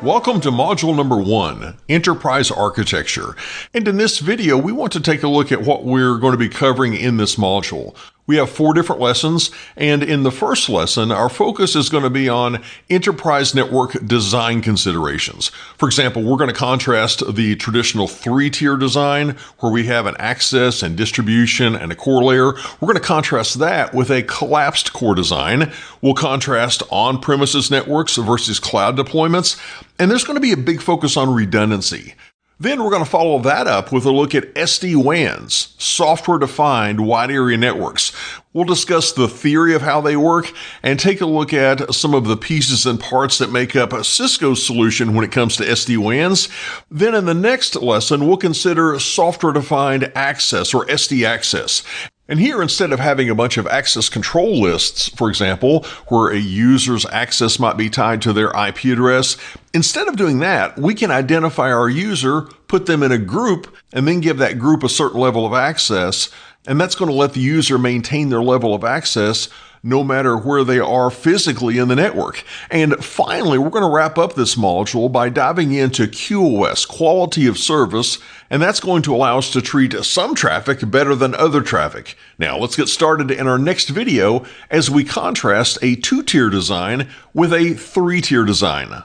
Welcome to module number 1, Enterprise Architecture. And in this video, we want to take a look at what we're going to be covering in this module. We have 4 different lessons, and in the first lesson, our focus is going to be on enterprise network design considerations. For example, we're going to contrast the traditional 3-tier design, where we have an access and distribution and a core layer. We're going to contrast that with a collapsed core design. We'll contrast on-premises networks versus cloud deployments, and there's going to be a big focus on redundancy. Then we're going to follow that up with a look at SD-WANs, software-defined wide area networks. We'll discuss the theory of how they work and take a look at some of the pieces and parts that make up Cisco's solution when it comes to SD-WANs. Then in the next lesson, we'll consider software-defined access or SD-access. And here, instead of having a bunch of access control lists, for example, where a user's access might be tied to their IP address, instead of doing that, we can identify our user, put them in a group, and then give that group a certain level of access. And that's going to let the user maintain their level of access no matter where they are physically in the network. And finally, we're going to wrap up this module by diving into QoS, quality of service, and that's going to allow us to treat some traffic better than other traffic. Now, let's get started in our next video as we contrast a 2-tier design with a 3-tier design.